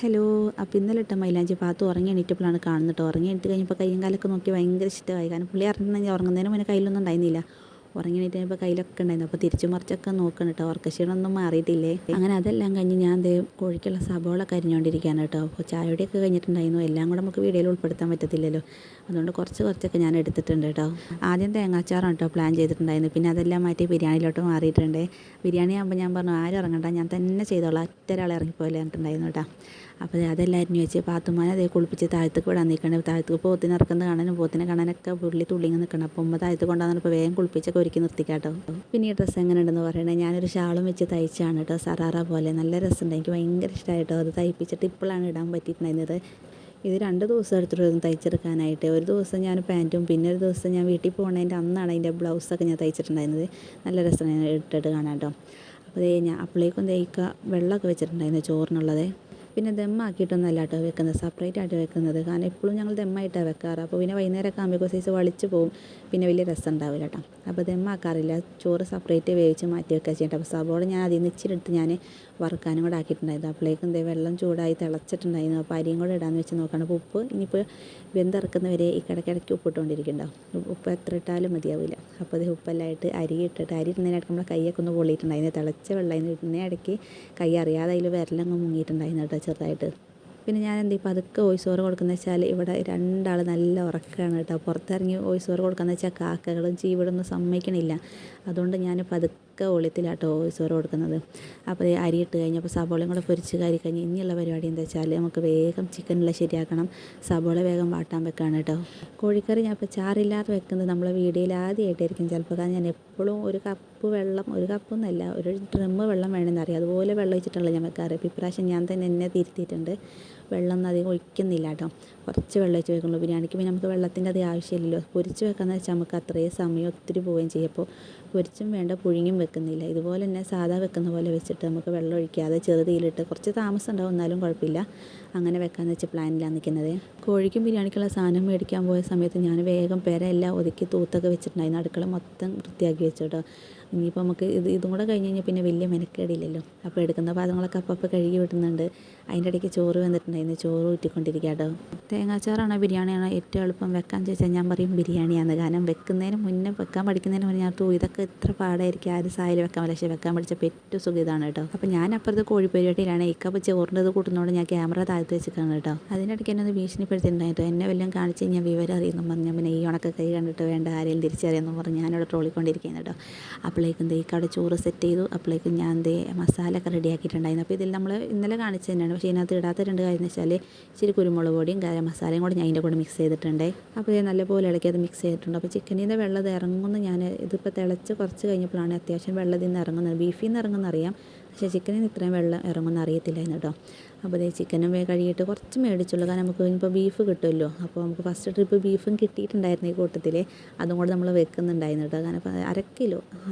Hello. അപ്പോൾ ഇന്നലെ ഇട്ട മൈലാഞ്ചി പാത്തു ഉറങ്ങി എണീറ്റപ്പോഴാണ് കാണുന്നത് കേട്ടോ. ഉറങ്ങി എണീറ്റ് കഴിഞ്ഞപ്പോൾ കയ്യും കാലൊക്കെ നോക്കി ഭയങ്കര ഇഷ്ടമായി. കാരണം പുള്ളി അറിഞ്ഞിട്ടുണ്ടെങ്കിൽ ഉറങ്ങുന്നതിന് മുന്നേ കയ്യിലൊന്നും ഉണ്ടായിരുന്നില്ല. ഉറങ്ങി എണീറ്റ് കഴിഞ്ഞപ്പോൾ കയ്യിലൊക്കെ ഉണ്ടായിരുന്നു. അപ്പോൾ തിരിച്ചു മറിച്ചൊക്കെ നോക്കണം കേട്ടോ. ഉറക്കക്ഷീണമൊന്നും മാറിയിട്ടില്ലേ. അങ്ങനെ അതെല്ലാം കഴിഞ്ഞ് ഞാൻ ദേ കോഴിക്കുള്ള സബോളൊക്കെ അരിഞ്ഞുകൊണ്ടിരിക്കുകയാണ് കേട്ടോ. അപ്പോൾ ചായയുടെയൊക്കെ കഴിഞ്ഞിട്ടുണ്ടായിരുന്നു. എല്ലാം കൂടെ നമുക്ക് വീഡിയോയിൽ ഉൾപ്പെടുത്താൻ പറ്റത്തില്ലല്ലോ. അതുകൊണ്ട് കുറച്ചൊക്കെ ഞാൻ എടുത്തിട്ടുണ്ട് കേട്ടോ. ആദ്യം തേങ്ങാച്ചാറാണ് കേട്ടോ പ്ലാൻ ചെയ്തിട്ടുണ്ടായിരുന്നു. പിന്നെ അതെല്ലാം മാറ്റി ബിരിയാണിയിലോട്ട് മാറിയിട്ടുണ്ട്. ബിരിയാണി ആകുമ്പോൾ ഞാൻ പറഞ്ഞു ആരും ഇറങ്ങണ്ട, ഞാൻ തന്നെ ചെയ്തോളാം, ഒറ്റ ഒരാൾ ഇറങ്ങിപ്പോലെ പറഞ്ഞിട്ടുണ്ടായിരുന്നു കേട്ടോ. അപ്പോൾ അതെല്ലാം അരിഞ്ഞ് വെച്ച് പാത്തുമ്മാനെ അതേ കുളിപ്പിച്ച് താഴത്തേക്ക് വിടാൻ നിൽക്കണം. താഴത്തേക്ക് പോത്തിനെ ഇറക്കുന്നത് കാണാനും പോത്തിനെ കാണാനൊക്കെ പുള്ളി തുള്ളിങ്ങ് നിൽക്കണം. അപ്പോൾ ഉമ്മ താഴത്ത് കൊണ്ടുവന്നപ്പോൾ വേഗം കുളിപ്പിച്ചൊക്കെ ഒരുക്കി നിർത്തിക്കാട്ടോ. പിന്നെ ഈ ഡ്രസ്സ് എങ്ങനെ ഉണ്ടെന്ന് പറയണേ, ഞാനൊരു ഷാളും വെച്ച് തയ്ച്ചാണ് കേട്ടോ. സറാറ പോലെ നല്ല രസമുണ്ട്, എനിക്ക് ഭയങ്കര ഇഷ്ടമായിട്ടോ. അത് തയ്പ്പിച്ചിട്ട് ഇപ്പോഴാണ് ഇടാൻ പറ്റിയിട്ടുണ്ടായിരുന്നത്. ഇത് 2 ദിവസം എടുത്തിട്ട് തയ്ച്ചെടുക്കാനായിട്ട്. ഒരു ദിവസം ഞാൻ പാൻറ്റും പിന്നെ ഒരു ദിവസം ഞാൻ വീട്ടിൽ പോകുന്നതിൻ്റെ അന്നാണ് അതിൻ്റെ ബ്ലൗസൊക്കെ ഞാൻ തയ്ച്ചിട്ടുണ്ടായിരുന്നത്. നല്ല രസമാണ് ഇട്ടിട്ട് കാണാം കേട്ടോ. അപ്പോൾ ഞാൻ അപ്പോഴേക്കും തയ്ക്ക വെള്ളമൊക്കെ വെച്ചിട്ടുണ്ടായിരുന്നു ചോറിനുള്ളത്. പിന്നെ ദമ്മാക്കിയിട്ടൊന്നല്ല കേട്ടോ വെക്കുന്നത്, സെപ്പറേറ്റ് ആയിട്ട് വെക്കുന്നത്. കാരണം എപ്പോഴും ഞങ്ങൾ ദമ്മായിട്ടാണ് വെക്കാറ്. അപ്പോൾ പിന്നെ വൈകുന്നേരമൊക്കെ ആകുമ്പോൾ സൈസ് വളിച്ച് പോകും, പിന്നെ വലിയ രസം ഉണ്ടാവില്ല കേട്ടോ. അപ്പോൾ ദമ്മാക്കാറില്ല, ചോറ് സെപ്പറേറ്റ് വേവിച്ച് മാറ്റി വെക്കുക ചെയ്യട്ടെ. അപ്പോൾ സബോള ഞാൻ അതിൽ നിന്ന് ഇച്ചിരി എടുത്ത് ഞാൻ വറുക്കാനും കൂടെ ആക്കിയിട്ടുണ്ടായിരുന്നു. അപ്പോഴേക്കും വെള്ളം ചൂടായി തിളച്ചിട്ടുണ്ടായിരുന്നു. അപ്പോൾ അരിയും കൂടെ ഇടാമെന്ന് വെച്ച് നോക്കണം. അപ്പോൾ ഉപ്പ് ഇനിയിപ്പോൾ വെന്തിറക്കുന്നവരെ ഈ കിടക്കിടയ്ക്ക് ഉപ്പിട്ടുകൊണ്ടിരിക്കുന്നുണ്ടാവും. ഉപ്പ് എത്ര ഇട്ടാലും മതിയാവില്ല. അപ്പോൾ അത് ഉപ്പെല്ലാം ഇട്ട് അരി ഇട്ടിട്ട് അരി ഇടുന്നതിനായിട്ട് നമ്മളെ കൈയൊക്കെ ഒന്ന് പൊള്ളിയിട്ടുണ്ടായിരുന്നു. തിളച്ച വെള്ളം ഇടുന്ന ഇടയ്ക്ക് കൈ അറിയാതെ അതിൽ വിരലങ്ങ് മുങ്ങിയിട്ടുണ്ടായിരുന്നു കേട്ടോ ചെറുതായിട്ട്. പിന്നെ ഞാൻ എന്ത് ഇപ്പോൾ അതൊക്കെ വോയിസ് ഓവർ കൊടുക്കുന്നത് വെച്ചാൽ ഇവിടെ 2 ആൾ നല്ല ഉറക്കമാണ് കേട്ടോ. പുറത്തിറങ്ങി വോയിസ് ഓവർ കൊടുക്കാന്ന് വെച്ചാൽ കാക്കകളും ചീവിടൊന്നും സമ്മതിക്കണില്ല. അതുകൊണ്ട് ഞാൻ പതുക്കെ ഒളിത്തിലാട്ടോ വോയിസ് ഓവർ കൊടുക്കുന്നത്. അപ്പോൾ അരി ഇട്ട് കഴിഞ്ഞപ്പോൾ സബോളയും കൂടെ പൊരിച്ച് കഴിഞ്ഞ് ഇനിയുള്ള പരിപാടി എന്താ വെച്ചാൽ നമുക്ക് വേഗം ചിക്കനെല്ലാം ശരിയാക്കണം. സബോള വേഗം വാട്ടാൻ വെക്കാണ് കേട്ടോ. കോഴിക്കറി ഞാൻ ഇപ്പോൾ ചാറില്ലാതെ വെക്കുന്നത് നമ്മളെ വീഡിയോയിൽ ആദ്യമായിട്ടായിരിക്കും ചിലപ്പോൾ. കാരണം ഞാൻ എപ്പോഴും ഒരു കപ്പ് വെള്ളം, ഒരു കപ്പൊന്നല്ല, ഒരു ഡ്രമ്മ് വെള്ളം വേണമെന്ന് അറിയാം, അതുപോലെ വെള്ളം ഒഴിച്ചിട്ടുള്ള ഞാൻ വെക്കാറ്. ഇപ്പോൾ ഇപ്രാവശ്യം ഞാൻ തന്നെ എന്നെ തിരുത്തിയിട്ടുണ്ട്. വെള്ളം ഒന്നും അധികം ഒഴിക്കുന്നില്ല കേട്ടോ. കുറച്ച് വെള്ളം ഒഴിച്ച് വെക്കുള്ളൂ. ബിരിയാണിക്ക് പിന്നെ നമുക്ക് വെള്ളത്തിൻ്റെ അധികം ആവശ്യമില്ലല്ലോ. പൊരിച്ച് വെക്കാമെന്ന് വെച്ചാൽ നമുക്ക് അത്രയും സമയം ഒത്തിരി പോവുകയും ചെയ്യും. അപ്പോൾ പൊരിച്ചും വേണ്ട പുഴുങ്ങിയും വെക്കുന്നില്ല. ഇതുപോലെ തന്നെ സാധാ വെക്കുന്ന പോലെ വെച്ചിട്ട് നമുക്ക് വെള്ളം ഒഴിക്കാതെ ചെറുതീയിലിട്ട് കുറച്ച് താമസം ഉണ്ടാവും, എന്നാലും കുഴപ്പമില്ല, അങ്ങനെ വെക്കാമെന്ന് വെച്ച് പ്ലാനിലാണ് നിൽക്കുന്നത്. കോഴിക്കും ബിരിയാണിക്കുള്ള സാധനം മേടിക്കാൻ പോയ സമയത്ത് ഞാൻ വേഗം എല്ലാം ഒതുക്കി തൂത്തൊക്കെ വെച്ചിട്ടുണ്ടായിരുന്നു. അടുക്കള മൊത്തം വൃത്തിയാക്കി വെച്ചു കേട്ടോ. ഇനിയിപ്പോൾ നമുക്ക് ഇതും കൂടെ കഴിഞ്ഞ് കഴിഞ്ഞാൽ പിന്നെ വലിയ മെനക്കേടില്ലല്ലോ. അപ്പോൾ എടുക്കുന്ന പാത്രങ്ങളൊക്കെ അപ്പം കഴുകി വിടുന്നുണ്ട്. അതിൻ്റെ ഇടയ്ക്ക് ചോറ് വന്നിട്ടുണ്ടായിരുന്നു, ചോറ് ഊറ്റിക്കൊണ്ടിരിക്കുക കേട്ടോ. തേങ്ങാച്ചാറാണോ ബിരിയാണിയാണോ ഏറ്റവും എളുപ്പം വെക്കാൻ ചോദിച്ചാൽ ഞാൻ പറയും ബിരിയാണിയാണ്. കാരണം വെക്കുന്നതിന് മുന്നേ, വെക്കാൻ പഠിക്കുന്നതിന് മുന്നേ ഞാൻ ഇതൊക്കെ ഇത്ര പാടായിരിക്കും, ആരും സായിൽ വെക്കാൻ പറ്റില്ല. പക്ഷേ വെക്കാൻ പഠിച്ചപ്പോൾ ഏറ്റവും സുഖം ഇതാണ് കേട്ടോ. അപ്പോൾ ഞാൻ അപ്പുറത്ത് കോഴിപ്പരിപാടിയിലാണ്. ഇക്കപ്പോൾ ചോറിൻ്റെ ഇത് കൂട്ടുന്നതുകൊണ്ട് ഞാൻ ക്യാമറ താഴ്ത്തി വെച്ചിട്ടാണ് കേട്ടോ. അതിനിടയ്ക്ക് എന്നെ ഒന്ന് ഭീഷണിപ്പെടുത്തിയിട്ടുണ്ടായിട്ട് എന്നെ വല്ലതും കാണിച്ച് കഴിഞ്ഞാൽ വിവരം അറിയുന്നു പറഞ്ഞാൽ പിന്നെ ഈ ഉണക്ക കൈ കണ്ടിട്ട് വേണ്ട ആരെയും തിരിച്ചറിയുന്നു പറഞ്ഞ് ഞാനിവിടെ ട്രോളിക്കൊണ്ടിരിക്കുന്നു കേട്ടോ. അപ്പോഴേക്കും അവിടെ ചോറ് സെറ്റ് ചെയ്തു. അപ്പോഴേക്കും ഞാൻ മസാല ഒക്കെ റെഡിയാക്കിയിട്ടുണ്ടായിരുന്നു. അപ്പോൾ ഇതിൽ നമ്മൾ ഇന്നലെ കാണിച്ചു തന്നെയാണ്. പക്ഷേ ഇതിനകത്ത് ഇടാത്ത 2 കാര്യം എന്ന് വെച്ചാൽ ഇച്ചിരി കുരുമുളക് പൊടിയും ഗരം മസാലയും കൂടെ ഞാൻ അതിൻ്റെ കൂടെ മിക്സ് ചെയ്തിട്ടുണ്ട്. അപ്പോൾ ഇത് നല്ലപോലെ ഇളക്കി അത് മിക്സ് ചെയ്തിട്ടുണ്ട്. അപ്പോൾ ചിക്കനിൽ വെള്ളം ഇറങ്ങുന്നു. ഞാൻ ഇതിപ്പോൾ തിളച്ച് കുറച്ച് കഴിഞ്ഞപ്പോഴാണ് അത്യാവശ്യം വെള്ളത്തിൽ നിന്ന് ഇറങ്ങുന്നത്. ബീഫിൽ നിന്ന് ഇറങ്ങുന്ന അറിയാം, പക്ഷേ ചിക്കനിൽ നിന്ന് ഇത്രയും വെള്ളം ഇറങ്ങുമെന്ന് അറിയത്തില്ലായിരുന്നു കേട്ടോ. അപ്പോൾ അതേ ചിക്കനും കഴുകിയിട്ട് കുറച്ച് മേടിച്ചുള്ളൂ. കാരണം നമുക്ക് ഇപ്പോൾ ബീഫ് കിട്ടുമല്ലോ. അപ്പോൾ നമുക്ക് ഫസ്റ്റ് ട്രിപ്പ് ബീഫും കിട്ടിയിട്ടുണ്ടായിരുന്നു ഈ കൂട്ടത്തിൽ. അതും കൂടെ നമ്മൾ വെക്കുന്നുണ്ടായിരുന്നു കേട്ടോ. കാരണം ഇപ്പോൾ 1/2 കിലോ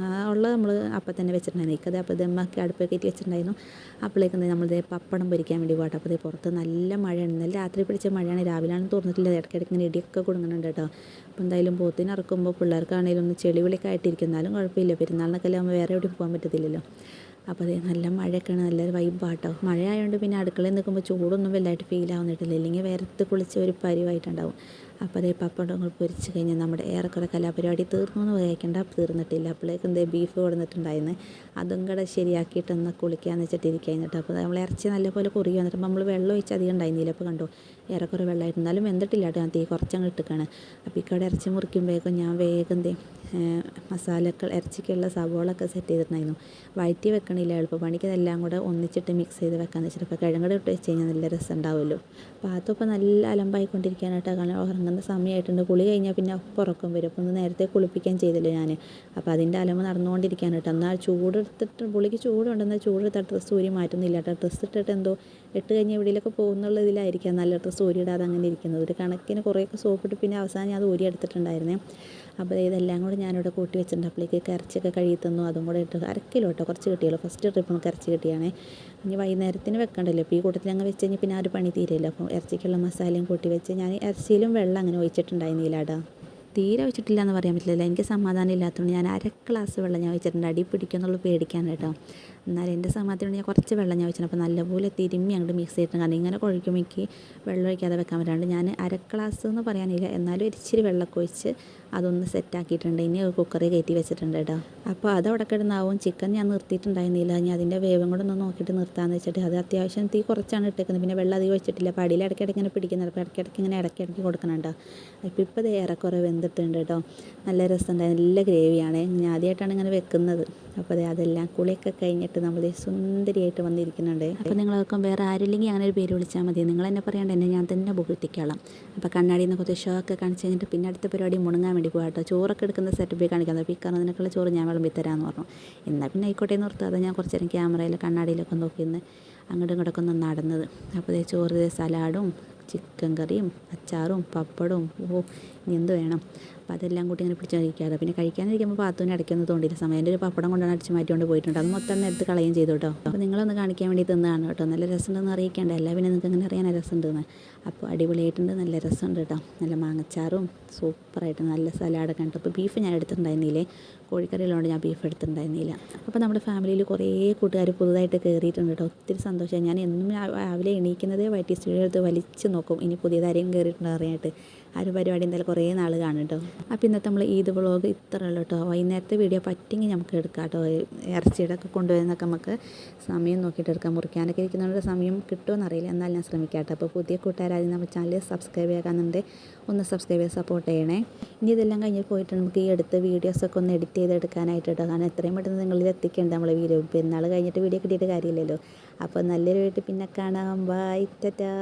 ഉള്ളത് നമ്മൾ അപ്പം തന്നെ വെച്ചിട്ടുണ്ടായിരുന്നു. ഇക്കത് അപ്പോൾ ദമ്മാക്കി അടുപ്പ് കയറ്റി വെച്ചിട്ടുണ്ടായിരുന്നു. അപ്പോഴേക്കും നമ്മളിത് പപ്പടം പൊരിക്കാൻ വേണ്ടി പോകട്ടെ. അപ്പോൾ ഇത് പുറത്ത് നല്ല മഴയാണ്. നല്ല രാത്രി പിടിച്ച മഴയാണ്, രാവിലെയാണ് തോന്നിട്ടില്ല. ഇടയ്ക്കിടയ്ക്ക് ഇങ്ങനെ ഇടിയൊക്കെ കൊടുങ്ങുന്നുണ്ട് കേട്ടോ. അപ്പോൾ എന്തായാലും പോത്തിന് ഇറക്കുമ്പോൾ പിള്ളേർക്കാണെങ്കിലും ഒന്ന് ചെളിവിളിയൊക്കെ ആയിട്ടിരിക്കും, എന്നാലും കുഴപ്പമില്ല. പെരുന്നാളിനൊക്കെ ആകുമ്പോൾ വേറെ എവിടെയും പോകാൻ പറ്റത്തില്ലല്ലോ. അപ്പോൾ അതേ നല്ല മഴയൊക്കെയാണ്, നല്ലൊരു വൈബാട്ടോ. മഴ ആയതുകൊണ്ട് പിന്നെ അടുക്കളയിൽ നിൽക്കുമ്പോൾ ചൂടൊന്നും വലുതായിട്ട് ഫീൽ ആവുന്നിട്ടില്ല, ഇല്ലെങ്കിൽ വേർത്ത് കുളിച്ച് ഒരു പരിവായിട്ടുണ്ടാവും. അപ്പോൾ അതേ പപ്പടങ്ങൾ പൊരിച്ച് കഴിഞ്ഞാൽ നമ്മുടെ ഏറെക്കുറെ കലാപരിപാടി തീർന്നു എന്ന് വിചാരിക്കേണ്ട, തീർന്നിട്ടില്ല. അപ്പോഴേക്കും ബീഫ് കൊടുത്തിട്ടുണ്ടായിരുന്നു. അതും കൂടെ ശരിയാക്കിയിട്ടൊന്ന് കുളിക്കാമെന്ന് വെച്ചിട്ടിരിക്കുകയായിരുന്നു കേട്ടോ. അപ്പോൾ നമ്മൾ ഇറച്ചി നല്ലപോലെ കുറുകി വന്നിട്ട് നമ്മൾ വെള്ളം ഒഴിച്ച് അധികം ഉണ്ടായിരുന്നില്ല. അപ്പോൾ കണ്ടോ ഏറെക്കുറെ വെള്ളമായിട്ട്, എന്നാലും വെന്തിട്ടില്ല കേട്ടോ. ഞാൻ തീ കുറച്ചങ്ങ് ഇട്ടിക്കാണ്. അപ്പോൾ ഇക്കടെ ഇറച്ചി മുറിക്കുമ്പോഴേക്കും ഞാൻ വേഗം മസാലകൾ ഇറച്ചിക്കുള്ള സവോളൊക്കെ സെറ്റ് ചെയ്തിട്ടുണ്ടായിരുന്നു. വഴറ്റി വെക്കണില്ല, എളുപ്പപ്പണിക്ക് ഇതെല്ലാം കൂടെ ഒന്നിച്ചിട്ട് മിക്സ് ചെയ്ത് വെക്കാമെന്ന് വെച്ചിട്ട്. അപ്പോൾ കിഴങ്ങടെ ഇട്ട് വെച്ച് കഴിഞ്ഞാൽ നല്ല രസം ഉണ്ടാവുമല്ലോ. അപ്പോൾ അതിപ്പോൾ നല്ല അലമ്പായിക്കൊണ്ടിരിക്കാനായിട്ട്. കാരണം ഉറങ്ങുന്ന സമയമായിട്ടുണ്ട്. കുളി കഴിഞ്ഞാൽ പിന്നെ അപ്പം ഉറക്കം വരും. അപ്പോൾ ഒന്ന് നേരത്തെ കുളിപ്പിക്കാൻ ചെയ്തില്ല ഞാൻ. അപ്പോൾ അതിൻ്റെ അലമ്പ് നടന്നുകൊണ്ടിരിക്കുകയാണ് കേട്ടോ. എന്നാൽ ചൂടെടുത്തിട്ട് പുള്ളിക്ക് ചൂടുണ്ടെന്നാൽ ചൂടെടുത്ത ഡ്രസ്സ് ഊരി മാറ്റുന്നില്ല കേട്ടോ. ഡ്രസ്സ് ഇട്ടിട്ട് എന്തോ ഇട്ട് കഴിഞ്ഞാൽ എവിടെയൊക്കെ പോകുന്നുള്ള ഇതിലായിരിക്കാം നല്ല ഡ്രസ്സ് ഊരിയിടാതെ അങ്ങനെ ഇരിക്കുന്നത്. ഒരു കണക്കിന് കുറേയൊക്കെ സോപ്പിട്ട് പിന്നെ അവസാനം ഞാൻ അത് ഊരി എടുത്തിട്ടുണ്ടായിരുന്നേ. അപ്പോൾ ഇതെല്ലാം കൂടെ ഞാനിവിടെ കൂട്ടി വെച്ചിട്ടുണ്ട്. അപ്പോഴേക്ക് ഇറച്ചിയൊക്കെ കഴുകി തന്നു. അതും കൂടെ ഇട്ട് 1/2 കിലോ കേട്ടോ, കുറച്ച് കിട്ടിയുള്ളൂ. ഫസ്റ്റ് ട്രിപ്പ് നമുക്ക് ഇറച്ചി കിട്ടിയാണേ. ഇനി വൈകുന്നേരത്തിന് വെക്കണ്ടല്ലോ. ഇപ്പോൾ ഈ കൂട്ടത്തിൽ അങ്ങ് വെച്ച് കഴിഞ്ഞാൽ പിന്നെ ആ ഒരു പണി തീരില്ല. അപ്പോൾ ഇറച്ചിക്കുള്ള മസാലയും കൂട്ടി വെച്ച് ഞാൻ ഇറച്ചിയിലും വെള്ളം അങ്ങനെ ഒഴിച്ചിട്ടുണ്ടായിരുന്നില്ല കേട്ടോ. തീരെ വെച്ചിട്ടില്ല എന്ന് പറയാൻ പറ്റില്ല. എനിക്ക് സമാധാനം ഇല്ലാത്തതുകൊണ്ട് ഞാൻ 1/2 ഗ്ലാസ് വെള്ളം ഞാൻ വെച്ചിട്ടുണ്ട്. അടി പിടിക്കുമെന്നുള്ള പേടിക്കാൻ കേട്ടോ. എന്നാലും എൻ്റെ സമയത്തിന് ഞാൻ കുറച്ച് വെള്ളം ഞാൻ വെച്ചിട്ടുണ്ട്. അപ്പോൾ നല്ലപോലെ തിരുമ്മി അങ്ങോട്ട് മിക്സ് ചെയ്തിട്ടുണ്ട്. കാരണം ഇങ്ങനെ കുഴക്കുമ്പോൾ എനിക്ക് വെള്ളം ഒഴിക്കാതെ വെക്കാൻ പറ്റാണ്ട് ഞാൻ അര ഗ്ലാസ് എന്ന് പറയാനില്ല, എന്നാലും ഇച്ചിരി വെള്ളമൊക്കെ ഒഴിച്ച് അതൊന്ന് സെറ്റാക്കിയിട്ടുണ്ട്. ഇനി കുക്കറിൽ കയറ്റി വെച്ചിട്ടുണ്ട് കേട്ടോ. അപ്പോൾ അത് അവിടെ കിടന്നാവും. ചിക്കൻ ഞാൻ നിർത്തിയിട്ടുണ്ടായിരുന്നില്ല, ഞാൻ അതിൻ്റെ വേവും കൂടെ ഒന്ന് നോക്കിയിട്ട് നിർത്താമെന്ന് വെച്ചിട്ട്. അത് അത്യാവശ്യം തീ കുറച്ചാണ് ഇട്ടേക്കുന്നത്, പിന്നെ വെള്ളം അധികം ഒഴിച്ചിട്ടില്ല. അപ്പോൾ അടിയിൽ ഇടയ്ക്കിടയ്ക്ക് ഇങ്ങനെ പിടിക്കുന്നുണ്ട്, അപ്പോൾ ഇടയ്ക്കിടയ്ക്ക് ഇങ്ങനെ ഇടയ്ക്കിടയ്ക്ക് കൊടുക്കണുണ്ടോ. അപ്പോൾ ഇപ്പോൾ ഇത് ഏറെക്കുറെ വെന്തിട്ടുണ്ട് കേട്ടോ. നല്ല രസമുണ്ടായി, നല്ല ഗ്രേവിയാണ്. ഞാൻ ആദ്യമായിട്ടാണ് ഇങ്ങനെ വെക്കുന്നത്. അപ്പോൾ അതെല്ലാം കുളിയൊക്കെ കഴിഞ്ഞിട്ട് നമ്മൾ സുന്ദരിയായിട്ട് വന്നിരിക്കുന്നുണ്ട്. അപ്പോൾ നിങ്ങളൊക്കെ വേറെ ആരില്ലെങ്കിൽ അങ്ങനെ ഒരു പേര് വിളിച്ചാൽ മതി, നിങ്ങൾ എന്നെ പറയാണ്ട് എന്നെ ഞാൻ തന്നെ പുകഴ്ത്തിക്കോളാം. അപ്പോൾ കണ്ണാടിയിൽ നിന്ന് കുറച്ച് ഷോ ഒക്കെ കാണിച്ച് കഴിഞ്ഞിട്ട് പിന്നെ അടുത്ത പരിപാടി മുണങ്ങാൻ വേണ്ടി പോകാം കേട്ടോ. ചോറൊക്കെ എടുക്കുന്ന സെറ്റപ്പിൽ കാണിക്കുന്നത്. അപ്പോൾ ഈ നിനക്കുള്ള ചോറ് ഞാൻ വിളമ്പി തരാമെന്ന് പറഞ്ഞു. എന്നാൽ പിന്നെ ആയിക്കോട്ടെ നിർത്താതെ ഞാൻ കുറച്ച് നേരം ക്യാമറയിൽ കണ്ണാടിയിലൊക്കെ നോക്കിയിരുന്ന് അങ്ങോട്ടും ഇങ്ങോട്ടൊക്കെ ഒന്ന് നടന്നത്. അപ്പോൾ ചോറ്, സലാഡും ചിക്കൻ കറിയും അച്ചാറും പപ്പടവും, ഇനി എന്ത് വേണം. അപ്പോൾ അതെല്ലാം കൂട്ടി ഇങ്ങനെ പിടിച്ച് കഴിക്കാതെ പിന്നെ കഴിക്കാനിരിക്കുമ്പോൾ പാത്തുവിന് ഇടയ്ക്കൊന്നും തോണ്ടിയില്ല. സമയൻ്റെ ഒരു പപ്പടം കൊണ്ടാണ് അടിച്ച് മാറ്റിക്കൊണ്ട് പോയിട്ടുണ്ട്. അത് മൊത്തം എടുത്ത് കളയും ചെയ്തു കേട്ടോ. അപ്പോൾ നിങ്ങളൊന്ന് കാണിക്കാൻ വേണ്ടി തന്നതാണ് കേട്ടോ. നല്ല രസമുണ്ടെന്ന് അറിയിക്കേണ്ട, അല്ല പിന്നെ നിങ്ങൾക്ക് എങ്ങനെ അറിയാൻ രസമുണ്ടെന്ന്. അപ്പോൾ അടിപൊളിയായിട്ടുണ്ട്, നല്ല രസമുണ്ട് കേട്ടോ. നല്ല മാങ്ങച്ചാറും സൂപ്പറായിട്ട് നല്ല സലാഡൊക്കെ ഉണ്ട്. അപ്പോൾ ബീഫ് ഞാൻ എടുത്തിട്ടുണ്ടായിരുന്നില്ലേ, കോഴിക്കറിയിലുകൊണ്ട് ഞാൻ ബീഫ് എടുത്തിട്ടുണ്ടായിരുന്നില്ല. അപ്പോൾ നമ്മുടെ ഫാമിലിയിൽ കുറേ കൂട്ടുകാർ പുതുതായിട്ട് കയറിയിട്ടുണ്ട് കേട്ടോ. ഒത്തിരി സന്തോഷമായി. ഞാൻ എന്നും രാവിലെ എണീക്കുന്നതേ വൈറ്റി സ്റ്റൂഡിയോ എടുത്ത് വലിച്ച് നോക്കും, ഇനി പുതിയതാരെയും കയറിയിട്ടുണ്ടോ അറിയാനായിട്ട്. ആ ഒരു പരിപാടി എന്തായാലും കുറേ നാൾ കാണും കേട്ടോ. അപ്പോൾ ഇന്നത്തെ നമ്മൾ ഈദ് വ്ളോഗ് ഇത്ര ഉള്ളൂ കേട്ടോ. വൈകുന്നേരത്തെ വീഡിയോ പറ്റിയെങ്കിൽ നമുക്ക് എടുക്കാം കേട്ടോ. ഇറച്ചിയുടെ ഒക്കെ കൊണ്ടുവരുന്നൊക്കെ നമുക്ക് സമയം നോക്കിയിട്ട് എടുക്കാം. മുറിക്കാനൊക്കെ ഇരിക്കുന്നതുകൊണ്ട് സമയം കിട്ടുമെന്നറിയില്ല, എന്നാൽ ഞാൻ ശ്രമിക്കാം കേട്ടോ. അപ്പോൾ പുതിയ കൂട്ടുകാരായി നമ്മുടെ ചാനൽ സബ്സ്ക്രൈബ് ചെയ്യാനുണ്ട്, ഒന്ന് സബ്സ്ക്രൈബ് ചെയ്ത് സപ്പോർട്ട് ചെയ്യണേ. ഇനി ഇതെല്ലാം കഴിഞ്ഞ് പോയിട്ട് നമുക്ക് ഈ അടുത്ത വീഡിയോസൊക്കെ ഒന്ന് എഡിറ്റ് ചെയ്തെടുക്കാനായിട്ട് കേട്ടോ. കാരണം എത്രയും പെട്ടെന്ന് നിങ്ങളിൽ എത്തിക്കേണ്ട നമ്മളെ വീഡിയോ. പെരുന്നാൾ കഴിഞ്ഞിട്ട് വീഡിയോ കിട്ടിയിട്ട് കാര്യമില്ലല്ലോ. അപ്പോൾ നല്ലൊരു വീട്ടിൽ പിന്നെ കാണാം. ബൈ, ടാറ്റാ.